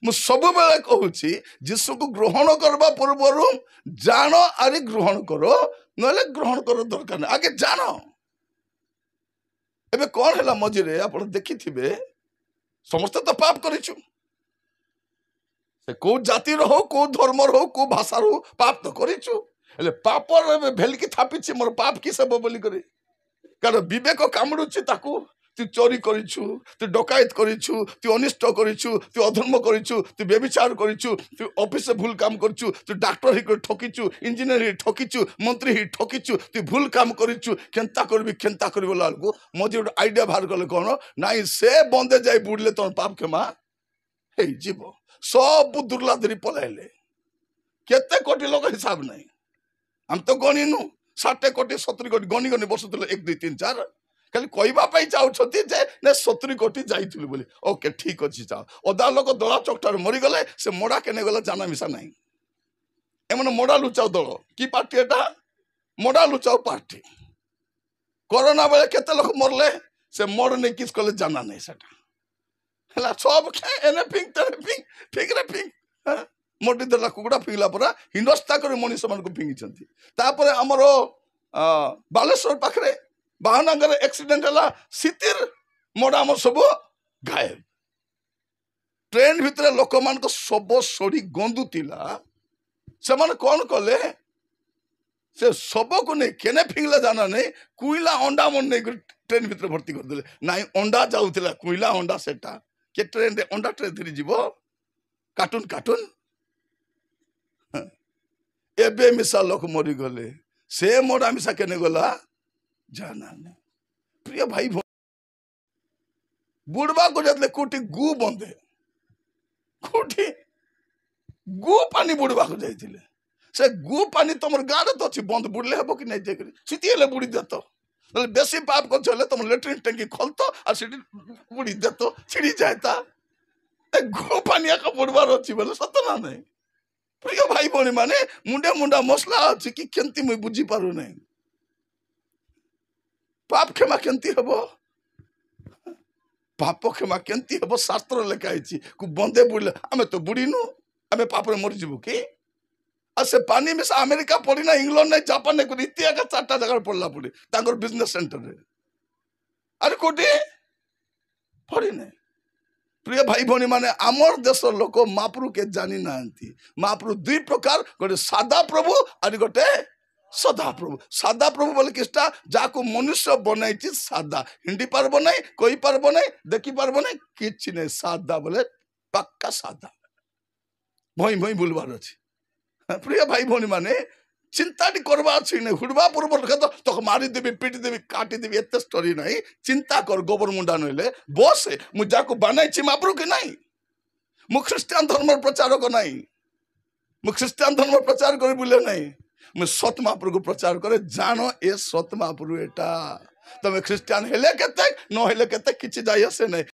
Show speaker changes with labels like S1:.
S1: मु सब बेले कहूँ जीशु को ग्रहण करबा पूर्वर जान आरी ग्रहण करो नले ग्रहण कर दरकार नहीं आगे जान एबे कौन है मझे आप देखि समस्त तो पाप करिछु से को जातिर हो को धर्मर हो को भाषार हो पाप तो करिछु हेले पापर भेलिकी थापिछि मोर पाप कि सब बोली करे कारण विवेक कामुडुछि ताकू तू चोरी करिछु तू डकायत करिछु तू अनिष्ट करिछु तू अधर्म करिछु तू व्यभिचार करिछु तू ऑफिस से भूल काम करिछु तू डॉक्टर ही ठकिछु इंजीनियर ही ठकिछु मंत्री ही ठकिछु तू भूल काम करिछु केंता करबी लालको मजे गोटे आइडिया बाहर कले कौन नाई से बंदे जाई बुड़ले तोर पाप क्षमा हे जीव सब दुर्लाधरी पलाइले केते कोटी लोक हिसाब नहीं हम तो गणिनु 60 कोटी 70 कोटी गणी गणी बसुले 1 2 3 4 खाली कहवाई चाहते जे 70 कोटी जाइलु बोली ओके ठीक अच्छे चाह अदा लोक दला चकटार मरीगले से मोड़ा केने गला जाना मिसा नहीं एमन मोड़ा लुचाओ दल कि पार्टी एटा मोड़ा लुचाओ पार्टी कोरोना बेले केते लोक मरले से मोड़ नहीं किस कले जाना नहीं सेटा हला सब एने पिंग तेने पिंग ठीक रे पिंग मोटी देला कुकुड़ा फिंगला परा हिंदस्ता कर मनीष मान को फिंगी तापर हमर बालेश्वर पाखरे बाहनगर एक्सीडेंट है सीतिर मोड़ा आम सब गायब ट्रेन भितर लोक मान सब सड़ी गंदुला से माने कौन कले से सब को नहीं केने फिंगला जाना नहीं कुईला अंडा मन नहीं ट्रेन भितर भर्ती करदे ना अंडा जाऊला कुईला अंडा सेटा के ट्रेन रे अंडा ट्रेन धरी जीव कार्टून कार्टून एबे मिसा लोक मरी गले से मोड़ा मिसा केने गला जाना नहीं प्रिय भाई बुड़वा को जाते कोटी गु बंदे कोटी गु पानी बुड़वा को जाइए से गु पानी तुम गाँव तो अच्छी बंद बुड़ले हम कि नहीं जाकर सीटी बुड़ी दे तो बेसी पाप कर तुम लेट्रिन टंकी खोलत और सीटी बुड़ी दे तो छिड़ी जाए गु पानी एक बुड़वार अच्छी बोले सत ना नहीं प्रिय भाई भौणी माने मुंडे मुंडा मसला अच्छी कि केमती मुई बुझी पारु नहीं पाप क्षमा केंती हम पाप क्षमा केंती हम शास्त्र लिखाई को बंदे बुड़ले आम तो बुड़ीनु आम पाप मरीजु कि से पानी मिसा अमेरिका पड़ना इंग्लैंड नहीं जापान नहीं इतिहास 4टा जगह पड़ला पड़े बिजनेस सेंटर रे अरे कोटी पड़ी नहीं प्रिय भाई भौणी माने आमर देश लोक महाप्रभु के जानी ना महाप्रभु 2 प्रकार गोटे सादा प्रभु और गोटे सदा प्रभु बोले किसटा जाको मनुष्य बनई सादा हिंदी पार्ब नहीं कही पार्ब नहीं देखी पार्ब नहीं कि नहीं सादा बोले पक्का सादा भई भई बुलवार अच्छी प्रिय भाई भौणी माने चिंता करवा अच्छी नहीं हुड़वा पूर्व तो मारिदेवी पिटिदेवी काटिदेवी एत स्टोरी नहीं चिंता कर गोबर मुंडा नईले बस मुझा बनाई महाप्रभु कि नहीं मु ख्रीष्टान धर्म प्रचारक नहीं मु ख्रीष्टान धर्म प्रचार कर बुले नहीं मैं सत महाप्रभु को प्रचार करे जान ए सत महाप्रभु एटा तमें ख्रीष्टान हेले केते न हेले केते किछि जाय आसे नहीं।